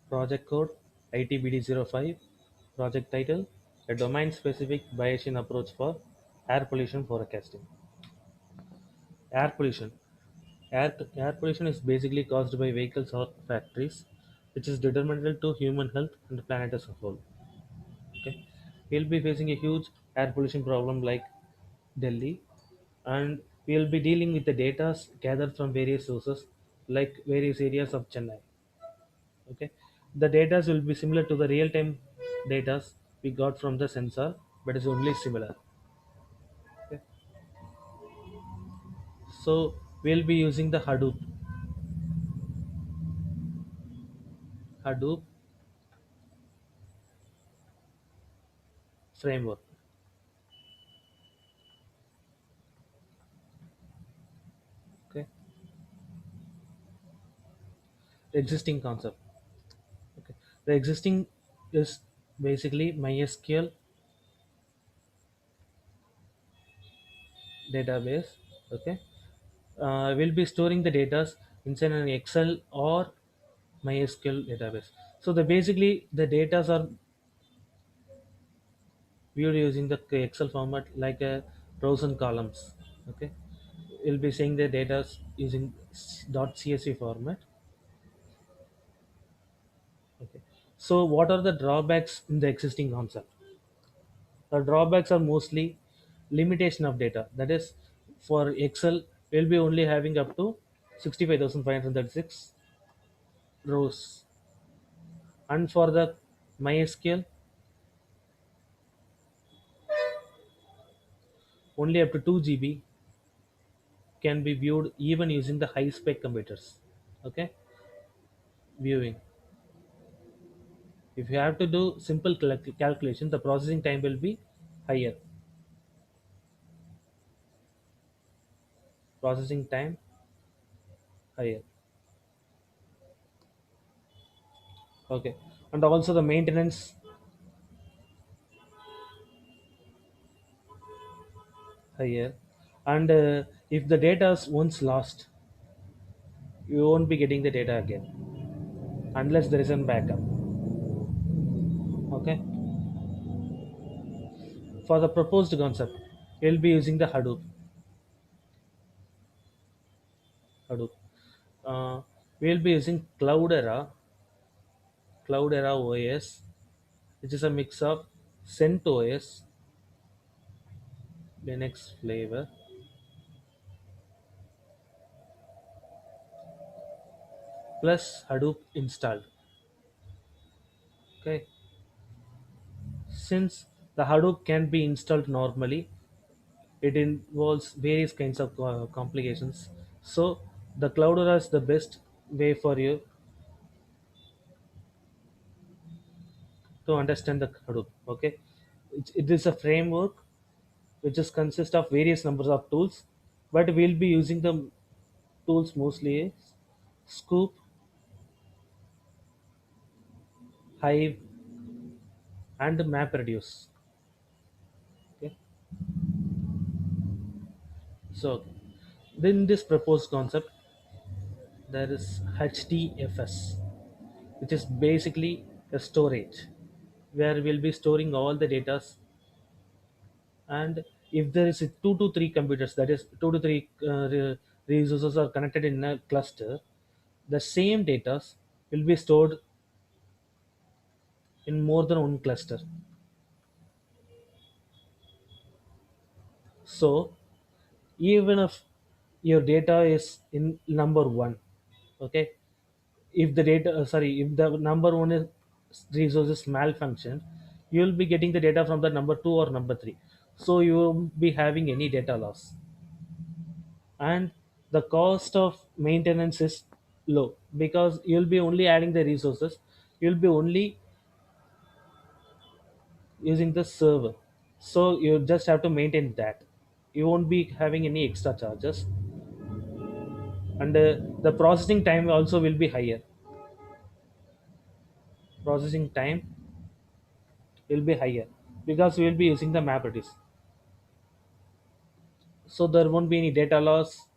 Project code ITBD05. Project title A domain specific Bayesian approach for air pollution forecasting. Air pollution. Air pollution is basically caused by vehicles or factories, which is detrimental to human health and the planet as a whole. Okay, we'll be facing a huge air pollution problem like Delhi, and we'll be dealing with the data gathered from various sources like various areas of Chennai. Okay, the data will be similar to the real-time data we got from the sensor, but it's only similar. Okay, so we'll be using the Hadoop framework. Okay, the existing concept. Okay, the existing is basically MySQL database. Okay, we'll be storing the data inside an Excel or MySQL database. So the basically the data are viewed using the Excel format like a rows and columns. Okay, we'll be seeing the data using .csv format. Okay, so what are the drawbacks in the existing concept? The drawbacks are mostly limitation of data. That is, for Excel, we'll be only having up to 65,536 rows, and for the MySQL, only up to 2 GB can be viewed even using the high spec computers. Okay, viewing. If you have to do simple calculation, the processing time will be higher. Processing time higher. Okay, and also the maintenance higher. And if the data is once lost, you won't be getting the data again unless there is a backup. Okay, for the proposed concept, you'll be using the Hadoop. Uh, we'll be using Cloudera OS, which is a mix of CentOS, Linux flavor, plus Hadoop installed. Okay, since the Hadoop can be installed normally, it involves various kinds of complications. So the Cloudera is the best way for you to understand the Hadoop. Okay, it is a framework which is consist of various numbers of tools, but we'll be using the tools mostly is Scoop, Hive, and MapReduce. Okay, so in this proposed concept, there is HDFS, which is basically a storage where we'll be storing all the data, and if there is a 2 to 3 computers, that is 2 to 3 resources are connected in a cluster, the same data will be stored in more than one cluster. So even if your data is in number one, okay, if the data if the number one is resources malfunction, you will be getting the data from the number two or number three, so you won't be having any data loss, and the cost of maintenance is low because you'll be only adding the resources, you'll be only using the server, so you just have to maintain that, you won't be having any extra charges, and the processing time also will be higher. Processing time will be higher because we will be using the MapReduce, so there won't be any data loss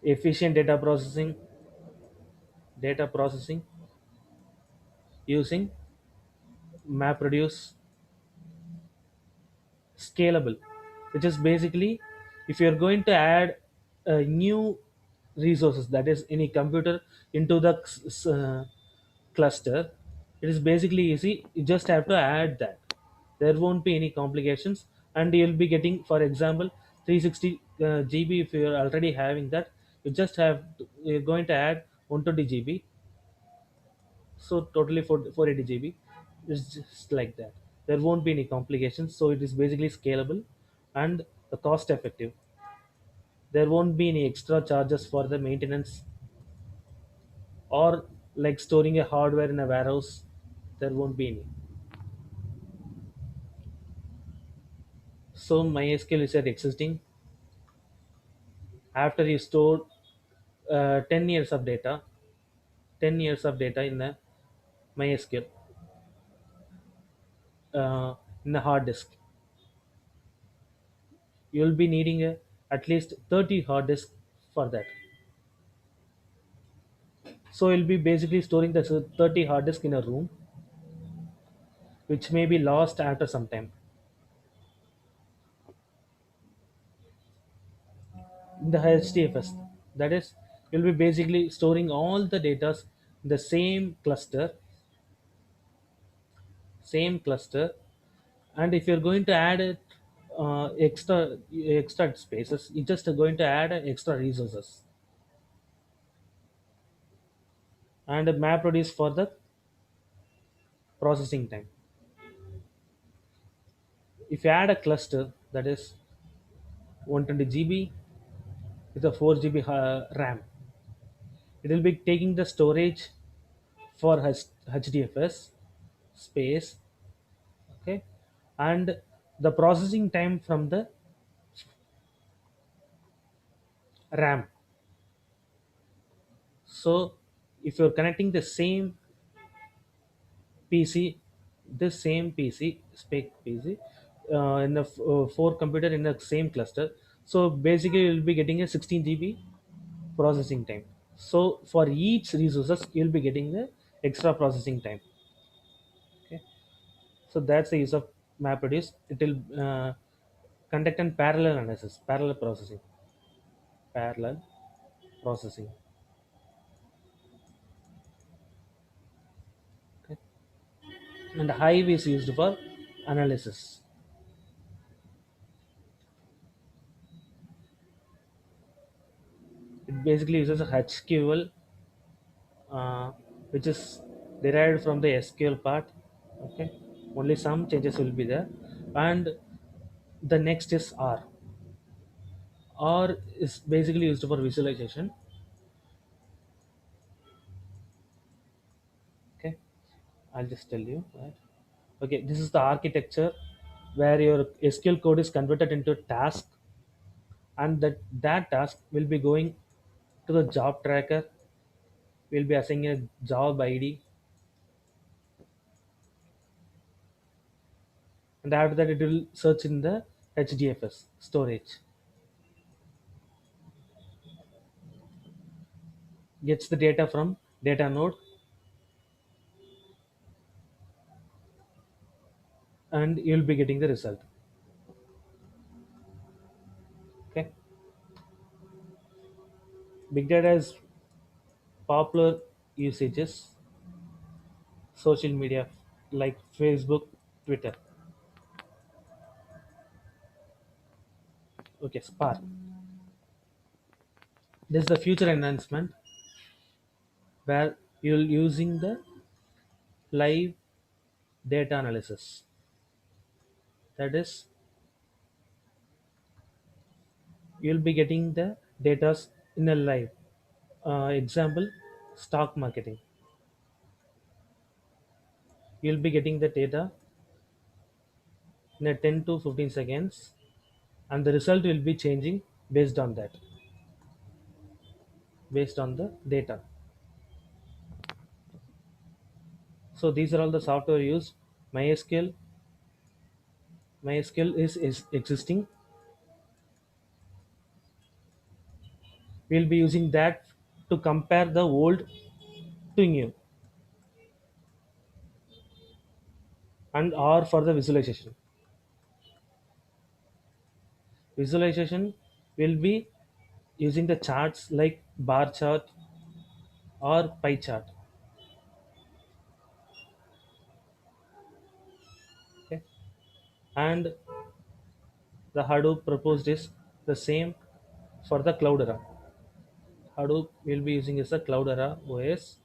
efficient data processing using MapReduce scalable, which is basically if you're going to add new resources, that is any computer into the cluster, it is basically easy. You just have to add that. There won't be any complications, and you'll be getting, for example, 360 GB. If you're already having that, you're going to add 120 GB, so totally for 480 GB. It's just like that. There won't be any complications, so it is basically scalable and cost effective. There won't be any extra charges for the maintenance or like storing a hardware in a warehouse. There won't be any. So MySQL is at existing after you store 10 years of data, 10 years of data in the MySQL, in the hard disk. You'll be needing at least 30 hard disk for that. So you'll be basically storing the 30 hard disk in a room, which may be lost after some time. In the HDFS, that is, you'll be basically storing all the data in the same cluster, and if you're going to add it, extra spaces, you're just going to add extra resources and a map reduce for the processing time. If you add a cluster that is 120 GB with a 4 GB RAM, it will be taking the storage for HDFS space, okay, and the processing time from the RAM. So if you're connecting the same PC, this same PC, spec PC, in the four computer in the same cluster, so basically you'll be getting a 16 GB processing time. So for each resources, you'll be getting the extra processing time. Okay, so that's the use of MapReduce. It will conduct an parallel analysis, parallel processing. Okay, and Hive is used for analysis. It basically uses a HQL, uh, which is derived from the SQL part. Okay, only some changes will be there, and the next is R. R is basically used for visualization. Okay, I'll just tell you that. Okay, this is the architecture where your SQL code is converted into task, and that task will be going to the job tracker. We'll be assigning a job ID, and after that, it will search in the HDFS storage, gets the data from data node, and you'll be getting the result. Okay, big data is popular usages, social media like Facebook, Twitter. Okay, Spark. This is the future enhancement where you're using the live data analysis. That is, you'll be getting the data in a live. Example, stock marketing. You'll be getting the data in a 10 to 15 seconds, and the result will be changing based on that, based on the data. So these are all the software used. MySQL. MySQL is existing. We'll be using that to compare the old to new. And R for the visualization. Visualization will be using the charts like bar chart or pie chart. Okay? And the Hadoop proposed is the same for the Cloudera. Hadoop will be using as a Cloudera OS,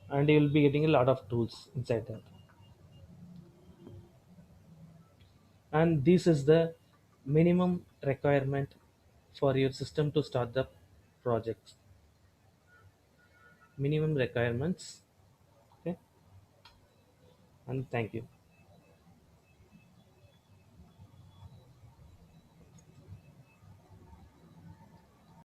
and you will be getting a lot of tools inside that. And this is the minimum requirement for your system to start the project. Minimum requirements. Okay, and thank you.